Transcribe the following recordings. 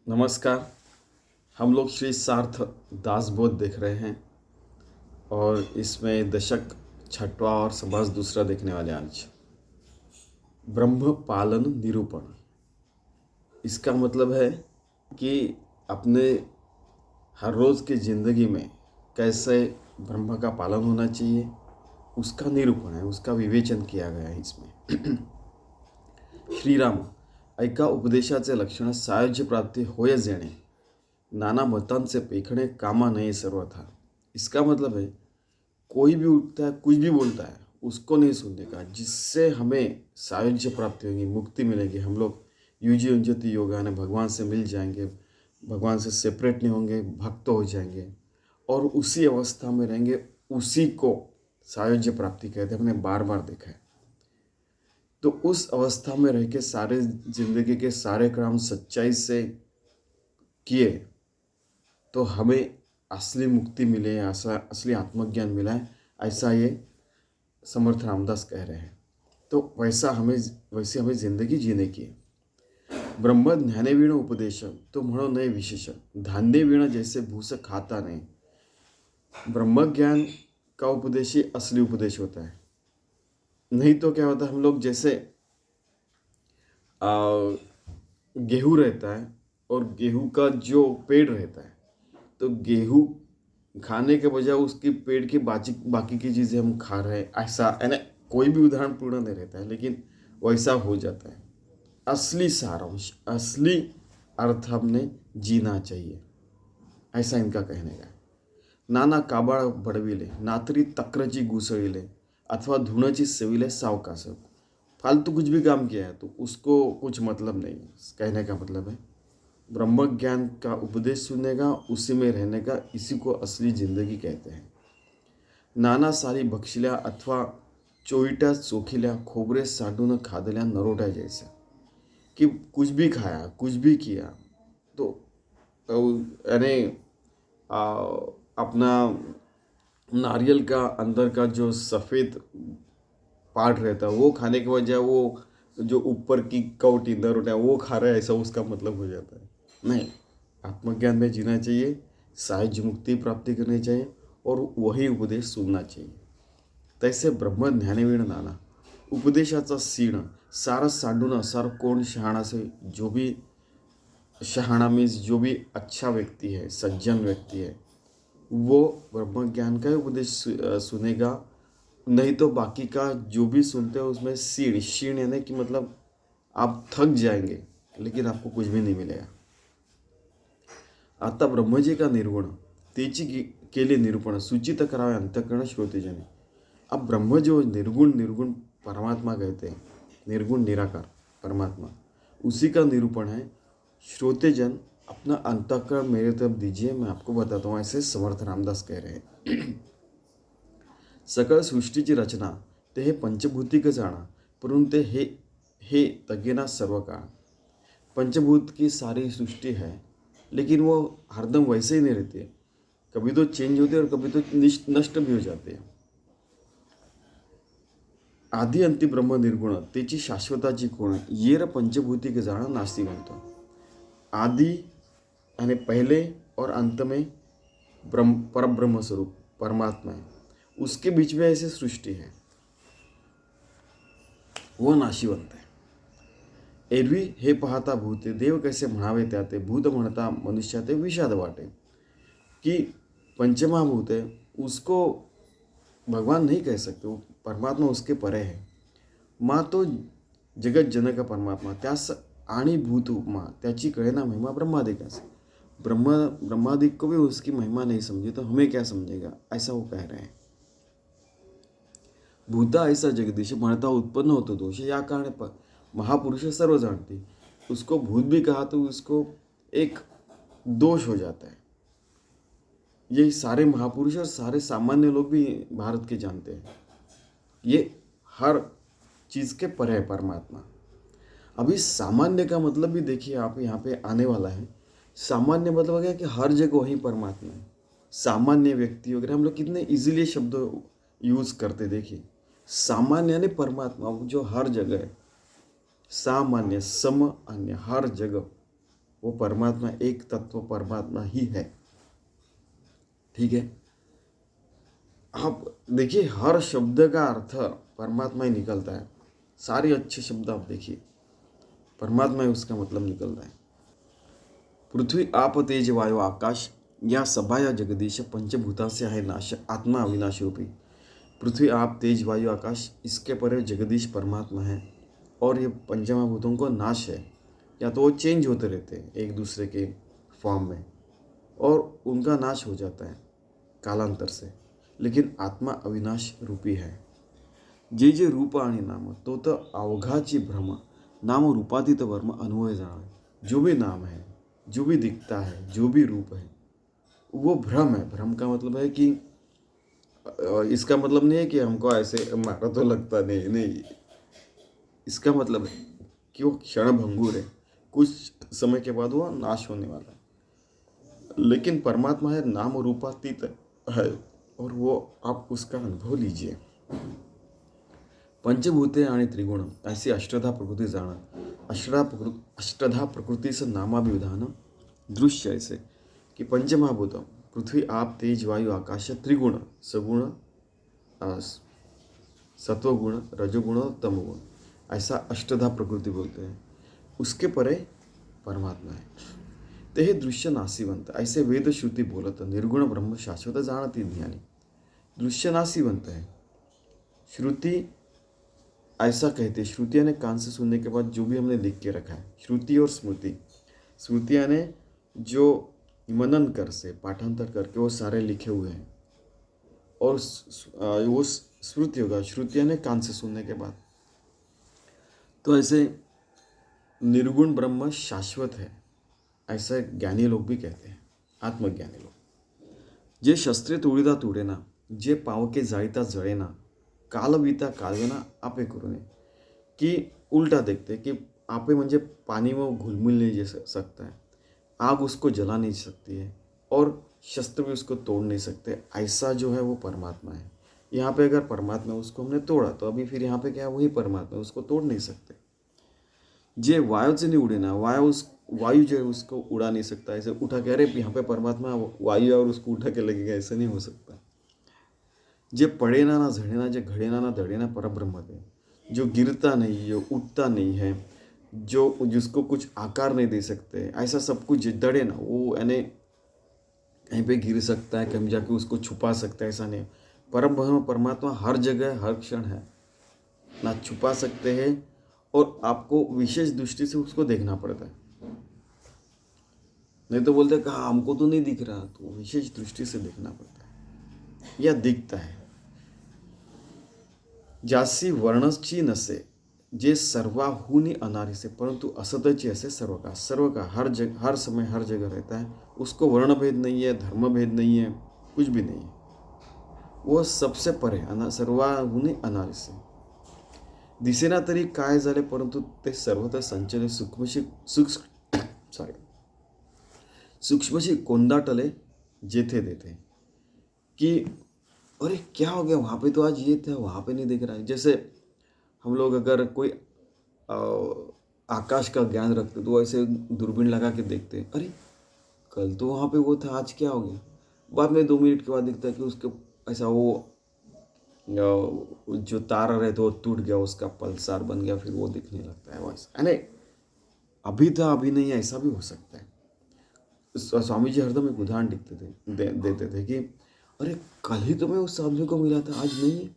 नमस्कार। हम लोग श्री सार्थ दासबोध देख रहे हैं और इसमें दशक छठवां और समास दूसरा देखने वाले आज ब्रह्म पालन निरूपण। इसका मतलब है कि अपने हर रोज़ की ज़िंदगी में कैसे ब्रह्म का पालन होना चाहिए उसका निरूपण है, उसका विवेचन किया गया है इसमें। श्रीराम ऐका उपदेशाचे लक्षण सायुज्य प्राप्ती होयच येणे, नाना मतांचे पेखणे कामा नये सर्वथा। इसका मतलब है कोई भी उठता है, कुछ भी बोलता है, उसको नहीं सुनने का, जिससे हमें सायुज्य प्राप्ति होगी, मुक्ति मिलेगी। हम लोग युजी उंजति योगा ने भगवान से मिल जाएंगे, भगवान से सेपरेट नहीं होंगे, भक्त हो जाएंगे और उसी अवस्था में रहेंगे। उसी को सायुज्य प्राप्ति कहते हैं, हमने बार बार देखा है। तो उस अवस्था में रह के सारे जिंदगी के सारे काम सच्चाई से किए तो हमें असली मुक्ति मिले, ऐसा असली आत्मज्ञान मिला है, ऐसा ये समर्थ रामदास कह रहे हैं। तो वैसे हमें जिंदगी जीने की है। ब्रह्म ज्ञानेवीण उपदेश तो म्हणो नये विशेष, धान्य वीण जैसे भूस खाता नहीं। ब्रह्म ज्ञान का उपदेश ही असली उपदेश होता है। नहीं तो क्या होता है, हम लोग जैसे गेहूँ रहता है और गेहूँ का जो पेड़ रहता है, तो गेहूँ खाने के बजाय उसकी पेड़ की बाकी की चीज़ें हम खा रहे हैं, ऐसा यानी कोई भी उदाहरण पूर्ण नहीं रहता है, लेकिन वैसा हो जाता है। असली सारांश, असली अर्थ हमने जीना चाहिए, ऐसा इनका कहने का है। नाना काबाळ बडविले, नातरी तक्रची घुसळिले, अथवा धुण्याची सेविले सावकाश। फालतू कुछ भी काम किया है तो उसको कुछ मतलब नहीं है। कहने का मतलब है ब्रह्म ज्ञान का उपदेश सुनेगा, उसी में रहने का, इसी को असली जिंदगी कहते हैं। नाना सारी बक्षिल्या अथवा चोईट्या चोखिल्या, खोबरे साठून खादल्या नरोट्या जैसा। कि कुछ भी खाया, कुछ भी किया तो यानी अपना नारियल का अंदर का जो सफ़ेद पार्ट रहता है वो खाने के बजाय वो जो ऊपर की कवटी नरोटियाँ वो खा रहा है, ऐसा उसका मतलब हो जाता है। नहीं, आत्मज्ञान में जीना चाहिए, साहिज्य मुक्ति प्राप्ति करनी चाहिए और वही उपदेश सुनना चाहिए। तैसे ब्रह्म ज्ञानेवीण नाना, उपदेशाचा सीण सारा सांडून सार कोण शहाणा से, जो भी शहाणा मीन्स जो भी अच्छा व्यक्ति है, सज्जन व्यक्ति है, वो ब्रह्म ज्ञान का उपदेश सुनेगा। नहीं तो बाकी का जो भी सुनते हो उसमें सीण शीण यानी कि मतलब आप थक जाएंगे, लेकिन आपको कुछ भी नहीं मिलेगा। आता ब्रह्मजी का निर्गुण तेची केले निरूपण, सूचित करावे अंतःकरण श्रोतेजने। अब ब्रह्म जो निर्गुण परमात्मा कहते हैं, निर्गुण निराकार परमात्मा, उसी का निरूपण है। श्रोतेजन अपना अंतःकरण मेरे तरफ दीजिए, मैं आपको बताता हूँ, ऐसे समर्थ रामदास कह रहे हैं। सकळ सृष्टीची रचना ते हे पंचभूतिक जाणा, परंतु ते हे तगेना सर्व काळ। पंचभूत की सारी सृष्टि है, लेकिन वो हरदम वैसे ही नहीं रहती है। कभी तो चेंज होते हैं और कभी तो नष्ट भी हो जाते हैं। आदि अंति ब्रह्म निर्गुण तेची शाश्वताची कोण, येर पंचभूतिक जाणा नास्ती म्हणतो। आदि यानी पहले और अंत में परब्रह्म स्वरूप परमात्मा है, उसके बीच में ऐसी सृष्टि है, वो नाशिवंत है। एरवी हे पाहता भूते, देव कैसे म्हणावे त्याते, भूत म्हणता मनुष्या ते विषाद वाटे। कि पंचमहाभूत है, उसको भगवान नहीं कह सकते, वो परमात्मा उसके परे है। माँ तो जगत जनक परमात्मा, त्यास आणि भूत उपमा, त्याची कळेना महिमा ब्रह्मादिकास। ब्रह्मादिक को भी उसकी महिमा नहीं समझी तो हमें क्या समझेगा, ऐसा वो कह रहे हैं। भूता ऐसा जगदीश, म्हणता उत्पन्न होतो दोष, या कारण महापुरुष सर्व जानती। उसको भूत भी कहा तो उसको एक दोष हो जाता है। ये सारे महापुरुष और सारे सामान्य लोग भी भारत के जानते हैं, ये हर चीज़ के परे है परमात्मा। अभी सामान्य का मतलब भी देखिए आप, यहाँ पे आने वाला है। सामान्य मतलब क्या कि हर जगह वही परमात्मा है। सामान्य व्यक्ति वगैरह हम लोग कितने इजीली शब्द यूज़ करते, देखिए सामान्य यानी परमात्मा जो हर जगह है। सामान्य, सम अन्य, हर जगह वो परमात्मा, एक तत्व परमात्मा ही है। ठीक है, आप देखिए हर शब्द का अर्थ परमात्मा ही निकलता है। सारे अच्छे शब्द आप देखिए, परमात्मा ही उसका मतलब निकलता है। पृथ्वी आप तेज वायू आकाश या सभा या जगदीश पंचभूतांचे आहे नाश आत्मा अविनाशी रूपी। पृथ्वी आप तेज वायु आकाश, इसके परे जगदीश परमात्मा है और ये पंचमहाभूतों को नाश है, या तो वो चेंज होते रहते हैं एक दूसरे के फॉर्म में और उनका नाश हो जाता है कालांतर से, लेकिन आत्मा अविनाश रूपी है। जे जे रूप आणि नाम तो अवघाची भ्रम, नाम रूपातीत वर्म अनुभव जाना। जो भी नाम है, जो भी दिखता है, जो भी रूप है, वो भ्रम है। भ्रम का मतलब है कि इसका मतलब नहीं है कि हमको ऐसे मारा तो लगता नहीं, नहीं, इसका मतलब है कि वो क्षण भंगुर है, कुछ समय के बाद वो नाश होने वाला है। लेकिन परमात्मा है नाम रूपातीत है और वो आप उसका अनुभव लीजिए। पंचभूते आणि त्रिगुण ऐसी अष्टधा प्रकृति जाना। अष्टधा प्रकृति से नामाभिधान दृश्य ऐसे कि पंचमहाभूत पृथ्वी आप तेज वायु आकाश त्रिगुण सगुण सत्वगुण रजोगुण और तमोगुण, ऐसा अष्टधा प्रकृति बोलते हैं। उसके परे परमात्मा है। ते हे दृश्य नासीवंत ऐसे वेद श्रुति बोलत निर्गुण ब्रह्म शाश्वत जाणती ज्ञानी। दृश्य नासीवंत है, श्रुति ऐसा कहते। श्रुति यानी कान से सुनने के बाद जो भी हमने लिख के रखा है, श्रुति और स्मृति। स्मृति यानी जो मनन कर से पाठांतर करके वो सारे लिखे हुए हैं, और वो श्रुति होगा। श्रुति यानी कान से सुनने के बाद। तो ऐसे निर्गुण ब्रह्म शाश्वत है, ऐसा ज्ञानी लोग भी कहते हैं, आत्मज्ञानी लोग। जे शस्त्रे तोड़ीदा तोडेना, जे पावके जाळीता जळेना, कालविता कालवेना आपे करूने। कि उल्टा देखते कि आपे म्हणजे पानी में घुल-मिल नहीं जा सकता है, आग उसको जला नहीं सकती है और शस्त्र भी उसको तोड़ नहीं सकते। ऐसा जो है वो परमात्मा है। यहाँ पे अगर परमात्मा उसको हमने तोड़ा तो अभी फिर यहाँ पे क्या है, वही परमात्मा, उसको तोड़ नहीं सकते। जे वायु से नहीं उड़ेना, वायु जो है उसको उड़ा नहीं सकता। ऐसे उठा के अरे यहाँ पे परमात्मा वायु है और उसको उठा के लगेगा, ऐसा नहीं हो सकता। जे पड़ेना ना झड़ेना, जे घड़ेना ना दड़ेना परब्रह्म है। जो गिरता नहीं, जो उठता नहीं है, जो जिसको कुछ आकार नहीं दे सकते, ऐसा सब कुछ दड़े ना, वो यानी कहीं पे गिर सकता है, कहीं जाके उसको छुपा सकता है, ऐसा नहीं। परब्रह्म परमात्मा हर जगह हर क्षण है, ना छुपा सकते हैं और आपको विशेष दृष्टि से उसको देखना पड़ता है। नहीं तो बोलते कहा हमको तो नहीं दिख रहा, तो विशेष दृष्टि से देखना पड़ता है या दिखता है। जासी वर्णची नसे, जे सर्वाहुनी अनारी से, परंतु असतची ऐसे सर्व का हर समय हर जगह रहता है। उसको वर्ण भेद नहीं है, धर्म भेद नहीं है, कुछ भी नहीं है। वो सबसे परे सर्वाहुनी अनारी से दिसेना तरी काय झाले, परंतु ते सर्वत्र संचले सूक्ष्मशी कोंदाटले जेथे देते। कि अरे क्या हो गया, वहाँ पे तो आज ये था, वहाँ पे नहीं दिख रहा है। जैसे हम लोग अगर कोई आकाश का ज्ञान रखते तो ऐसे दूरबीन लगा के देखते, अरे कल तो वहाँ पे वो था, आज क्या हो गया। बाद में 2 मिनट के बाद दिखता है कि उसके ऐसा वो जो तारा रहता वो टूट गया, उसका पल्सार बन गया, फिर वो दिखने लगता है वैसा। यानी अभी था अभी नहीं, ऐसा भी हो सकता है। स्वामी जी हरदम एक उदाहरण देते थे कि अरे कल ही तो मैं उस आदमी को मिला था, आज नहीं है।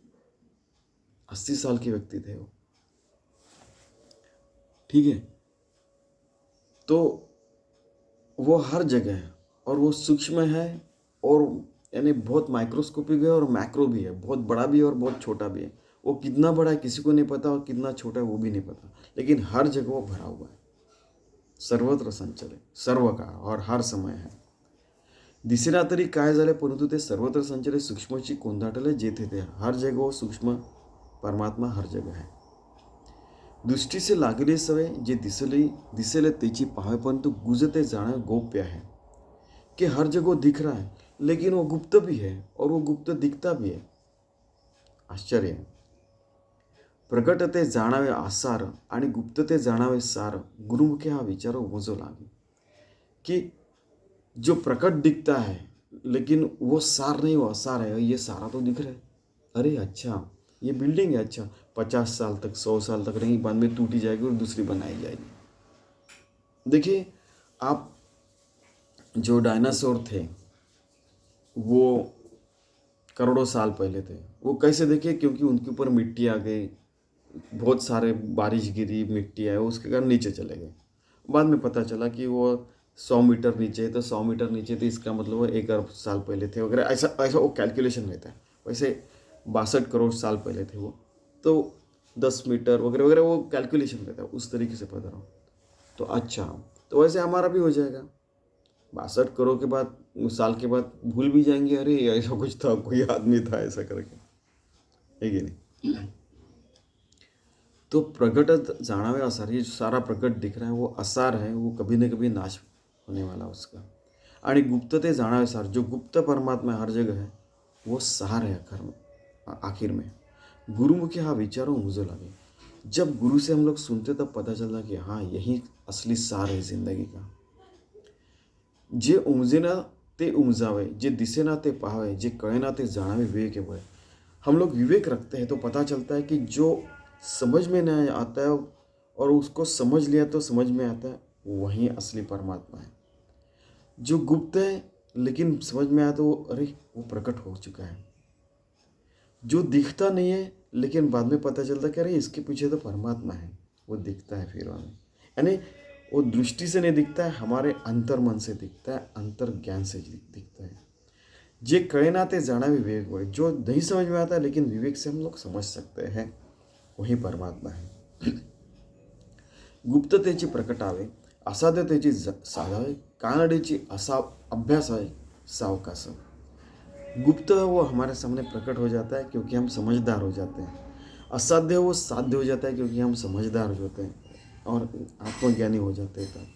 80 साल के व्यक्ति थे वो, ठीक है। तो वो हर जगह है और वो सूक्ष्म है, और यानी बहुत माइक्रोस्कोपिक है और मैक्रो भी है, बहुत बड़ा भी है और बहुत छोटा भी है। वो कितना बड़ा है किसी को नहीं पता और कितना छोटा है वो भी नहीं पता, लेकिन हर जगह वो भरा हुआ है। सर्वत्र संचल है, सर्व का और हर समय है। दिसेना तरी काय झाले, परंतु ते सर्वत्र संचले सूक्ष्मची कोंदाटले जेथे ते। हर जगह वो सूक्ष्म परमात्मा हर जगह है। दृष्टी से लागले सवय, जे दिसेले तेची पावे, परंतु गुजते जाणे गोप्य है। कि हर जगह दिख रहा है लेकिन वो गुप्त भी है और वो गुप्त दिखता भी है। आश्चर्य है। प्रकटते जाणावे आसार आणि गुप्तते जाणावे सार, गुरुमुखे हा विचार उमजो लागे। कि जो प्रकट दिखता है लेकिन वो सार नहीं, वो असार है। ये सारा तो दिख रहा है, अरे अच्छा ये बिल्डिंग है, अच्छा 50 साल तक 100 साल तक रहेंगी, बाद में टूटी जाएगी और दूसरी बनाई जाएगी। देखिए आप, जो डायनासोर थे वो करोड़ों साल पहले थे, वो कैसे देखे? क्योंकि उनके ऊपर मिट्टी आ गई, बहुत सारे बारिश गिरी, मिट्टी आया, उसके कारण नीचे चले गए। बाद में पता चला कि वो 100 मीटर नीचे है, तो 100 मीटर नीचे थे इसका मतलब वो 1 अरब साल पहले थे वगैरह, ऐसा ऐसा वो कैलकुलेशन रहता है। वैसे 62 करोड़ साल पहले थे वो, तो 10 मीटर वगैरह वगैरह वो कैलकुलेशन रहता है, उस तरीके से पता रहा। तो अच्छा, तो वैसे हमारा भी हो जाएगा। 62 करोड़ के बाद, साल के बाद भूल भी जाएंगे, अरे ऐसा कुछ था, कोई आदमी था ऐसा करके, है कि नहीं? तो प्रकट जाणावे असार, ये जो सारा प्रकट दिख रहा है वो असार है, वो कभी न कभी नाश होने वाला उसका। आणि गुप्त ते जाणावे सार, जो गुप्त परमात्मा हर जगह है वो सार है आखिर में। गुरुमुखी हा विचारो मुझे लगे, जब गुरु से हम लोग सुनते तब पता चलता कि हाँ यही असली सार है जिंदगी का। जे उमजेना ते उमजावे, जे दिसेना ते पाहावे, जे कळेना ते जाणावे विवेक बळे। हम लोग विवेक रखते हैं तो पता चलता है कि जो समझ में नहीं आता है और उसको समझ लिया तो समझ में आता है, वही असली परमात्मा है। जो गुप्त है लेकिन समझ में आया तो अरे वो प्रकट हो चुका है। जो दिखता नहीं है लेकिन बाद में पता चलता कि अरे इसके पीछे तो परमात्मा है, वो दिखता है फिर हमें। यानी वो दृष्टि से नहीं दिखता है, हमारे अंतर मन से दिखता है, अंतर ज्ञान से दिखता है। जे कळेना ते जाणावे विवेक बळे, जो नहीं समझ में आता है लेकिन विवेक से हम लोग समझ सकते हैं, वही परमात्मा है। गुप्ततेची प्रकटावे, असाध्यतेची साधावे, कानडीची असा अभ्यास है सावकाश। गुप्त वो हमारे सामने प्रकट हो जाता है क्योंकि हम समझदार हो जाते हैं। असाध्य वो साध्य हो जाता है क्योंकि हम समझदार हो जाते हैं और आत्मज्ञानी हो जाते हैं। तब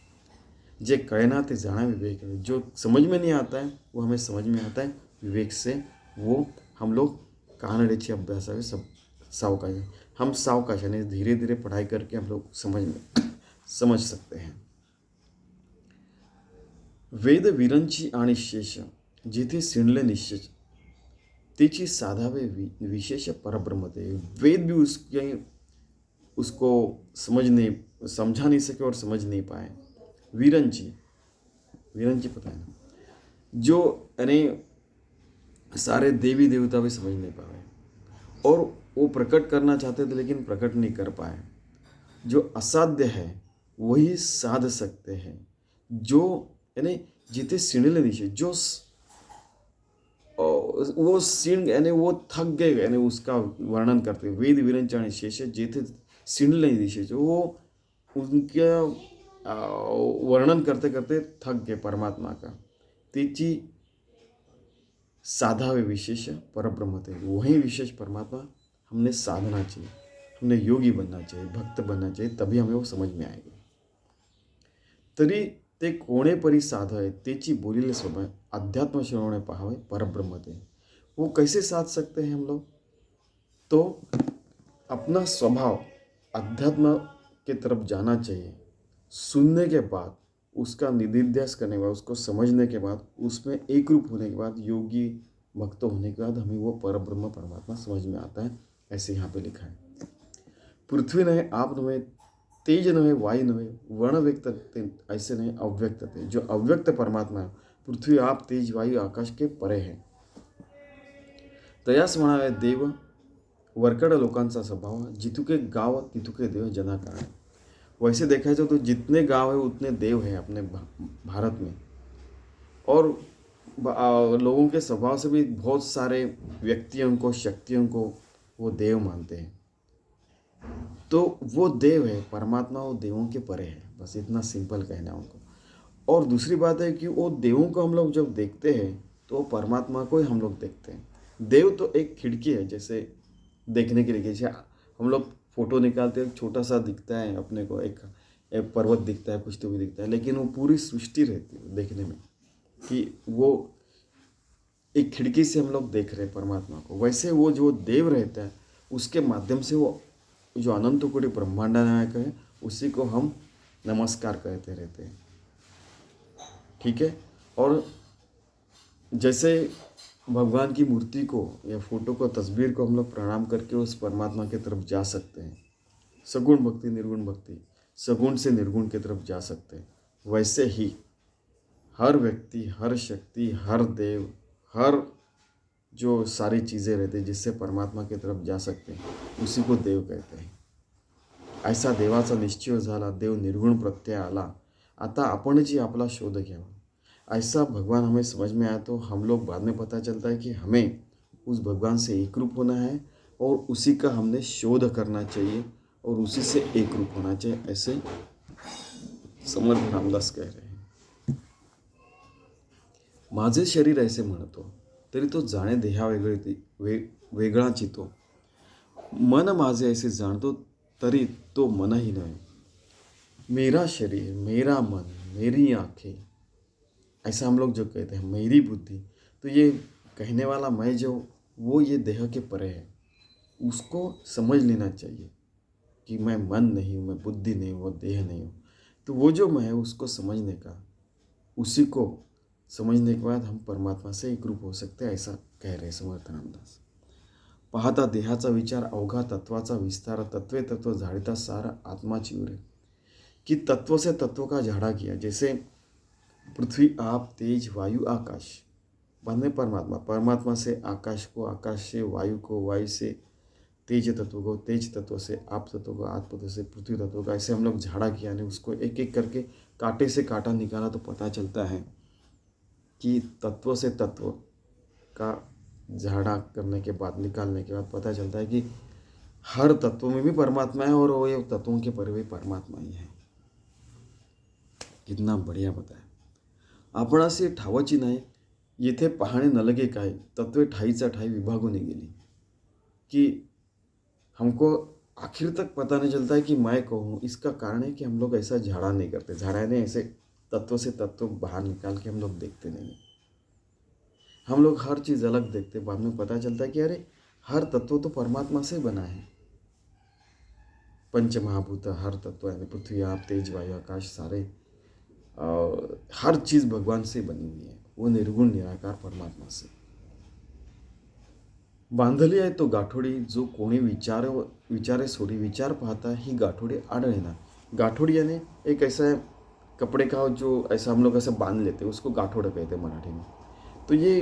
जे कळेना ते जाना विवेक है, जो समझ में नहीं आता है वो हमें समझ में आता है विवेक से। वो हम लोग कानडेची अभ्यास है सब सावकाश, हम सावकाश यानी धीरे धीरे पढ़ाई करके हम लोग समझ सकते हैं। वेद विरंची आणि शेष, जिथे सिणले निश्चय, तेची साधावे विशेष परब्रह्म ते। वेद भी उसको समझा नहीं सके और समझ नहीं पाए। विरंची, विरंची पता है ना, जो यानी सारे देवी देवता भी समझ नहीं पाए और वो प्रकट करना चाहते थे लेकिन प्रकट नहीं कर पाए। जो असाध्य है वही साध सकते हैं। जो यानी जिथे सिणले दिशे, जो वो सीण यानी वो थक गए, यानी उसका वर्णन करते वेद विरंच आणि शेष, जेथे सिणले दिशे, जो वो उनके वर्णन करते करते थक गए परमात्मा का। तेची साधावे विशेष परब्रह्म ते, वही विशेष परमात्मा हमने साधना चाहिए, हमने योगी बनना चाहिए, भक्त बनना चाहिए, तभी हमें वो समझ में आएगी। तरी ते कोणे परी साधय, तेची बोलिले स्वभाव, अध्यात्म श्रवणे पाहावे परब्रह्म ते। वो कैसे साध सकते हैं हम लोग? तो अपना स्वभाव अध्यात्म के तरफ जाना चाहिए। सुनने के बाद, उसका निधिध्यास करने के बाद, उसको समझने के बाद, उसमें एक रूप होने के बाद, योगी भक्त होने के बाद हमें वो परब्रह्म परमात्मा समझ में आता है। ऐसे यहाँ पे लिखा है, पृथ्वी नहे, आप नहे, तेज नहे, वायु नहे, वर्ण व्यक्त ते, ऐसे नहीं अव्यक्त थे। जो अव्यक्त परमात्मा है, पृथ्वी आप तेज वायु आकाश के परे है। तयास म्हणावे देव वरकड लोकांचा स्वभाव, जितुके गाव तितुके देव जनाकार। वैसे देखा जाए तो जितने गांव है उतने देव हैं अपने भारत में, और लोगों के स्वभाव से भी बहुत सारे व्यक्तियों को, शक्तियों को वो देव मानते हैं। तो वो देव है, परमात्मा वो देवों के परे है, बस इतना सिंपल कहना है उनको। और दूसरी बात है कि वो देवों को हम लोग जब देखते हैं तो परमात्मा को ही हम लोग देखते हैं। देव तो एक खिड़की है जैसे देखने के लिए, जैसे हम लोग फोटो निकालते हैं, छोटा सा दिखता है अपने को, एक पर्वत दिखता है, कुछ तो भी दिखता है, लेकिन वो पूरी सृष्टि रहती है देखने में, कि वो एक खिड़की से हम लोग देख रहे हैं परमात्मा को। वैसे वो जो देव रहता है उसके माध्यम से वो जो अनंत कोटि ब्रह्मांड नायक है, उसी को हम नमस्कार कहते रहते हैं। ठीक है। और जैसे भगवान की मूर्ति को या फोटो को, तस्वीर को हम लोग प्रणाम करके उस परमात्मा की तरफ जा सकते हैं, सगुण भक्ति निर्गुण भक्ति, सगुण से निर्गुण की तरफ जा सकते हैं, वैसे ही हर व्यक्ति, हर शक्ति, हर देव, हर जो सारी चीज़ें रहती हैं जिससे परमात्मा की तरफ जा सकते हैं, उसी को देव कहते हैं। ऐसा देवाचा निश्चय झाला, देव निर्गुण प्रत्यय आला, आता आपण जी आपला शोध घ्यावा। ऐसा भगवान हमें समझ में आया तो हम लोग बाद में पता चलता है कि हमें उस भगवान से एकरूप होना है और उसी का हमने शोध करना चाहिए और उसी से एकरूप होना चाहिए, ऐसे समर्थ रामदास कह रहे हैं। माझे शरीर ऐसे म्हणतो तरी तो जाणे देहा वेगळा चितो, मन माझे ऐसे जाणतो तरी तो मनही नहीं। मेरा शरीर, मेरा मन, मेरी आँखें, ऐसा हम लोग जो कहते हैं, मेरी बुद्धि, तो ये कहने वाला मैं जो, वो ये देह के परे है। उसको समझ लेना चाहिए कि मैं मन नहीं हूँ, मैं बुद्धि नहीं हूँ, वो देह नहीं हूँ। तो वो जो मैं है उसको समझने का, उसी को समझने के बाद हम परमात्मा से एकरूप हो सकते हैं, ऐसा कह रहे समर्थ रामदास। पाहता देहाचा विचार अवघा तत्वाचा विस्तार, तत्वे तत्व झाड़ता सारा आत्माची उरे। कि तत्व से तत्व का झाड़ा किया, जैसे पृथ्वी, आप, तेज, वायु, आकाश, बाद में परमात्मा, परमात्मा से आकाश को, आकाश से वायु को, वायु से तेज तत्व को, तेज तत्व से आप तत्व को, आप तत्व से पृथ्वी तत्व का, ऐसे हम लोग झाड़ा किया ने उसको एक एक करके कांटे से कांटा निकाला तो पता चलता है कि तत्व से तत्व का झाड़ा करने के बाद, निकालने के बाद पता चलता है कि हर तत्व में भी परमात्मा है और वो तत्वों के परे भी परमात्मा ही है। कितना बढ़िया बताया। आपणासी ठावाची नाही, येथे पाहणे न लगे काय, तत्वे ठाईचा ठाई विभागून गेली। कि हमको आखिर तक पता नहीं चलता है कि मैं कौन हूँ। इसका कारण है कि हम लोग ऐसा झाड़ा नहीं करते, झाड़ाने ऐसे तत्व से तत्व बाहर निकाल के हम लोग देखते नहीं। हम लोग हर चीज़ अलग देखते, बाद में पता चलता है कि अरे हर तत्व तो परमात्मा से बना है। पंचमहाभूत, हर तत्व यानी पृथ्वी, आप, तेज, वायु, आकाश, सारे हर चीज़ भगवान से बनी हुई है, वो निर्गुण निराकार परमात्मा से। बांधली आहे तो गाठोडी, जो कोणी विचारे सोडी, विचार पाहता ही गाठोडी आढळेना। गाठोडी यानी एक ऐसा कपड़े का जो ऐसा हम लोग ऐसा बांध लेते हैं, उसको गाठोड़ा कहते हैं मराठी में। तो ये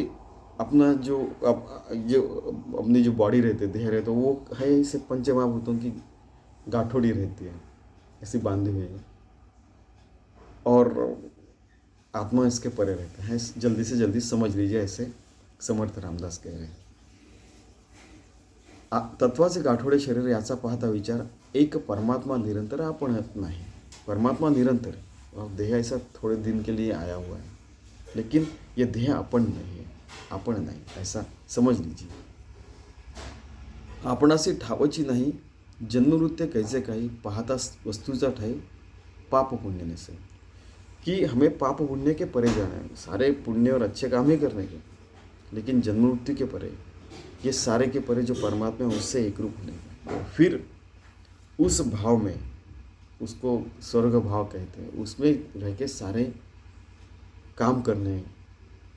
अपना जो अपनी जो बॉडी रहती है, देह रहता है, वो है इसे पंचमहाभूतों की गाठोड़ी रहती है, ऐसी बांधी हुई है। और आत्मा इसके परे रहता है। जल्दी से जल्दी समझ लीजिए, ऐसे समर्थ रामदास कह रहे हैं। तत्वाचे गाठोडे शरीर याचा पाहता विचार, एक परमात्मा निरंतर आपण नहीं। परमात्मा निरंतर है और देह ऐसा थोड़े दिन के लिए आया हुआ है, लेकिन ये देह अपन नहीं है, आपण नहीं, ऐसा समझ लीजिए। आपणासी ठावची नाही, जन्मवृत्ते कैसे काही, पाहता वस्तूचा ठाई पाप पुण्य ने से। कि हमें पाप पुण्य के परे जाना है, सारे पुण्य और अच्छे काम ही करने के, लेकिन जन्म मृत्यु के परे, ये सारे के परे जो परमात्मा है उससे एकरूप होने का। और फिर उस भाव में, उसको स्वर्ग भाव कहते हैं, उसमें रह के सारे काम करने,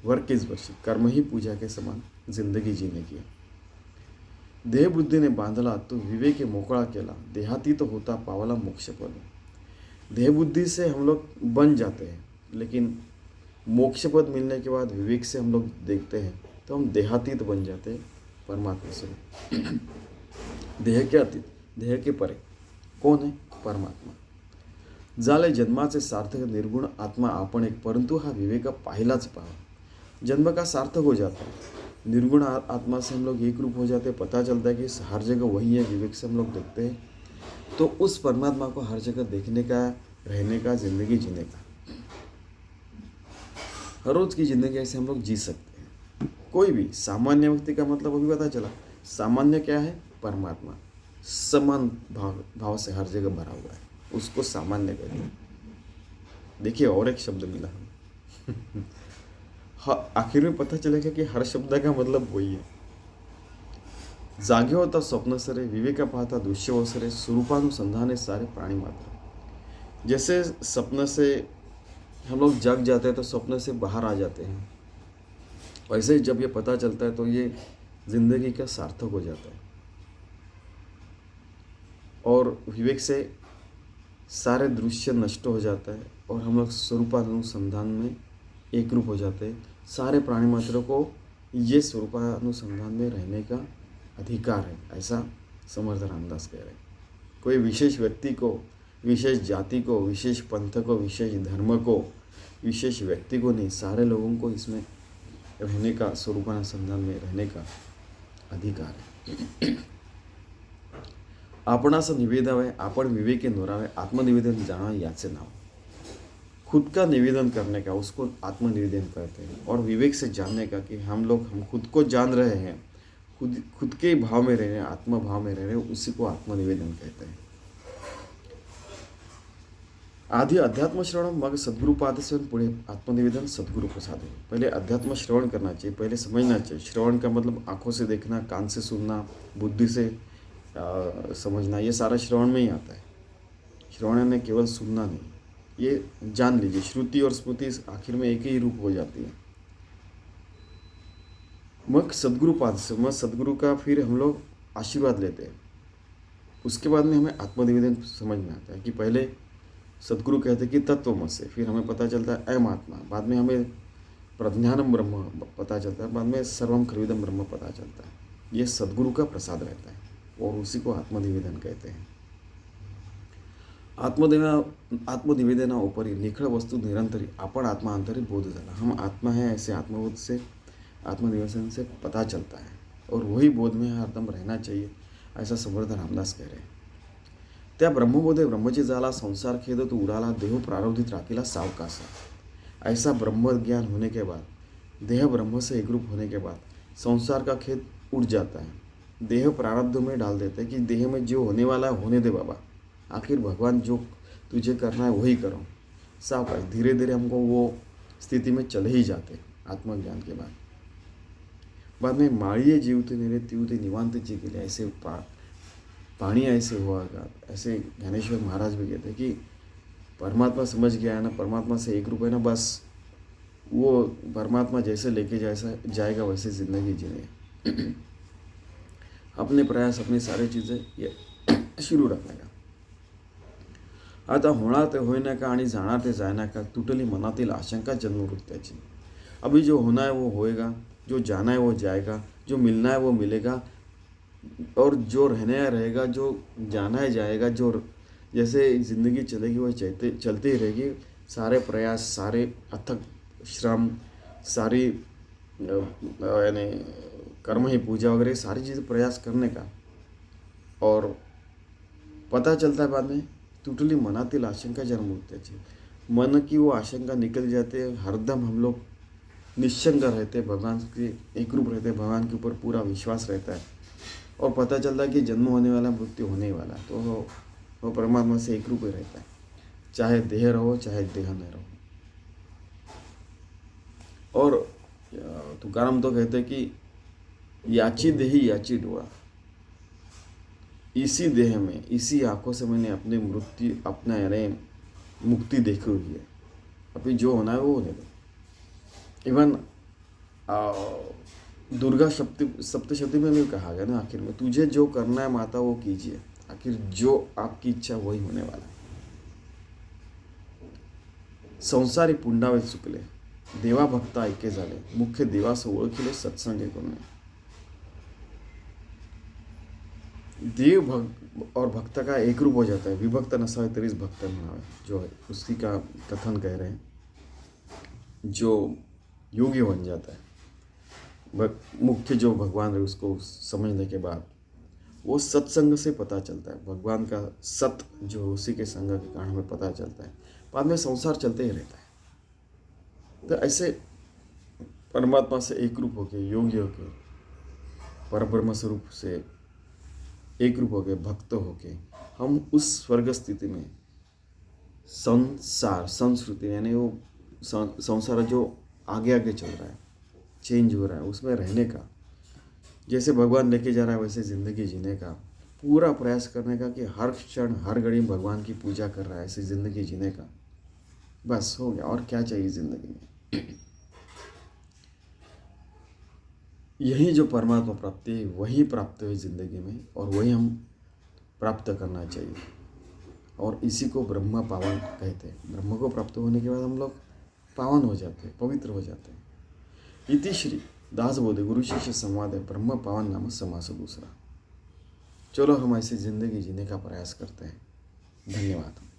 वर्क इज वर्शिप, कर्म ही पूजा के समान जिंदगी जीने की। देह बुद्धि ने बांधला तो विवेक मोकळा केला, देहातीत तो होता पावला मोक्ष पद। देह बुद्धि से हम लोग बन जाते हैं, लेकिन मोक्ष पद मिलने के बाद विवेक से हम लोग देखते हैं तो हम देहातीत बन जाते हैं परमात्मा से। देह के अतीत, देह के परे कौन है? परमात्मा। झाले जन्माचे सार्थक, निर्गुण आत्मा आपण एक, परंतु हा विवेक पाहिलाच पाहा। जन्म का सार्थक हो जाता है, निर्गुण आत्मा से हम लोग एक रूप हो जाते हैं, पता चलता है कि हर जगह वही है। विवेक से हम लोग देखते हैं तो उस परमात्मा को हर जगह देखने का, रहने का, जिंदगी जीने का, हर रोज की जिंदगी ऐसे हम लोग जी सकते हैं। कोई भी सामान्य व्यक्ति का मतलब अभी पता चला, सामान्य क्या है? परमात्मा समान भाव से हर जगह भरा हुआ है, उसको सामान्य कहते हैं। देखिए और एक शब्द मिला हमें। हाँ, आखिर में पता चलेगा कि हर शब्द का मतलब वही है। जागे होता स्वप्न सरे, विवेका पाहता दृश्य वसरे, स्वरूपानुसंधाने सारे प्राणी मात्र। जैसे सपने से हम लोग जग जाते हैं तो स्वप्न से बाहर आ जाते हैं। वैसे ही जब ये पता चलता है तो ये ज़िंदगी का सार्थक हो जाता है और विवेक से सारे दृश्य नष्ट हो जाता है और हम लोग स्वरूपानुसंधान में एक रूप हो जाते हैं। सारे प्राणी मात्रों को ये स्वरूपानुसंधान में रहने का अधिकार है, ऐसा समर्थ रामदास कह रहे हैं। कोई विशेष व्यक्ति को, विशेष जाति को, विशेष पंथ को, विशेष धर्म को, विशेष व्यक्ति को नहीं, सारे लोगों को इसमें रहने का, स्वरूपानुसंधान में रहने का अधिकार है। आपणास निवेदावे, आपण विवेके नोरावे, आत्मनिवेदन जाना याचे नाव। खुद का निवेदन करने का, उसको आत्मनिवेदन कहते हैं। और विवेक से जानने का कि हम खुद को जान रहे हैं, खुद के भाव में रह रहे हैं, आत्म भाव में रह रहे हैं, उसी को आत्मनिवेदन कहते हैं। आधी अध्यात्म श्रवण, मग सद्गुरु पाद सेवन, पुढे आत्मनिवेदन, सद्गुरु प्रसाद। पहले अध्यात्म श्रवण करना चाहिए, पहले समझना चाहिए। श्रवण का मतलब आंखों से देखना, कान से सुनना, बुद्धि से समझना, ये सारा श्रवण में ही आता है। श्रवण में केवल सुनना नहीं, ये जान लीजिए। श्रुति और स्मृति आखिर में एक ही रूप हो जाती है। मग सद्गुरु पाद से, मग सद्गुरु का फिर हम लोग आशीर्वाद लेते हैं। उसके बाद में हमें आत्मनिवेदन समझ में आता है कि पहले सद्गुरु कहते हैं कि तत्वमसि, फिर हमें पता चलता है अयम आत्मा, बाद में हमें प्रज्ञानम ब्रह्म पता चलता है, बाद में सर्वम खलविदम ब्रह्म पता चलता है। ये सद्गुरु का प्रसाद रहता है और उसी को आत्मनिवेदन कहते हैं। आत्मनिवेदना उपरी निखळ वस्तु निरंतरी, आपण आत्मा अंतरी बोध झाला। हम आत्मा है ऐसे आत्मबोध से, आत्मनिवेदन से पता चलता है और वही बोध में हरदम रहना चाहिए, ऐसा समर्थ रामदास कह रहे हैं। त्या ब्रह्मबोधे ब्रह्मची झाला, संसार खेद तो उडाला, देह प्रारब्धित राखीला सावकासा। ऐसा ब्रह्म ज्ञान होने के बाद, देह ब्रह्म से एकरूप होने के बाद संसार का खेद उड़ जाता है। देह प्रारब्ध में डाल देते हैं कि देह में जो होने वाला है होने दे बाबा, आखिर भगवान जो तुझे करना है वही करो। सावकाश धीरे धीरे हमको वो स्थिति में चले ही जाते आत्मज्ञान के बाद में माळिये जीवते नेरे तीवते निवांत जी के लिए, ऐसे पानी ऐसे हुआ। ऐसे ज्ञानेश्वर महाराज भी कहते हैं कि परमात्मा समझ गया है ना, परमात्मा से एक रूप है ना, बस वो परमात्मा जैसे लेके जाएगा वैसे ज़िंदगी जीने। अपने प्रयास, अपनी सारी चीज़ें ये सुरू रखने का। आता होणार ते होईना का आणि जाणार ते जायना का, तुटली मनातील आशंका जन्मवृत्त्याची। अभी जो होना है वो होएगा, जो जाना है वो जाएगा, जो मिलना है वो मिलेगा, और जो रहना है रहेगा, जो जाना है जाएगा। जो जैसे ज़िंदगी चलेगी वो चलती ही रहेगी। सारे प्रयास, सारे अथक श्रम, सारी यानी कर्म ही, पूजा वगैरह सारी चीज़ें प्रयास करने का। और पता चलता है बाद में टुटली मनातील आशंका जन्मवृत्त्याची, मन की वो आशंका निकल जाती है। हरदम हम लोग निश्चंग रहते, भगवान के एक रूप रहते, भगवान के ऊपर पूरा विश्वास रहता है और पता चलता है कि जन्म होने वाला, मृत्यु होने वाला, तो वो परमात्मा से एक रूप ही रहता है, चाहे देह रहो चाहे देह न रहो। और तुकाराम तो कहते हैं कि याची देही याची डोळा, इसी देह में, इसी आंखों से मैंने अपनी मृत्यु, अपना यानी मुक्ति देखी हुई है। अभी जो होना है वो होने दो। इवन दुर्गा सप्तशती में भी कहा गया ना, आखिर में तुझे जो करना है माता वो कीजिए, आखिर जो आपकी इच्छा वही होने वाला है। संसारी पुंडावे चुकले, देवा भक्ता ऐके झाले, मुख्य देवास ओळखिले सत्संगे करून। देव और भक्त का एक रूप हो जाता है, विभक्त नसावे तरीच भक्त म्हणावे, जो है उसी का कथन कह रहे हैं। जो योगी बन जाता है, मुख्य जो भगवान है उसको समझने के बाद वो सत्संग से पता चलता है, भगवान का सत जो उसी के संग के कारण हमें पता चलता है। बाद में संसार चलते ही रहता है। तो ऐसे परमात्मा से एक रूप होके, योगी होके, परब्रह्म स्वरूप से एक रूप होके, भक्त होके, हम उस स्वर्ग स्थिति में संस्कृति यानी वो संसार जो आगे आगे चल रहा है, चेंज हो रहा है, उसमें रहने का, जैसे भगवान लेके जा रहा है वैसे ज़िंदगी जीने का पूरा प्रयास करने का, कि हर क्षण हर घड़ी भगवान की पूजा कर रहा है, ऐसी ज़िंदगी जीने का। बस हो गया, और क्या चाहिए ज़िंदगी में। यही जो परमात्मा प्राप्ति है वही प्राप्त हुई ज़िंदगी में, और वही हम प्राप्त करना चाहिए। और इसी को ब्रह्म पावन कहते हैं। ब्रह्म को प्राप्त होने के बाद हम लोग पावन हो जाते हैं, पवित्र हो जाते हैं। इति श्री दासबोध गुरु शिष्य संवाद है ब्रह्म पावन नाम समास दूसरा। चलो हम ऐसी ज़िंदगी जीने का प्रयास करते हैं। धन्यवाद।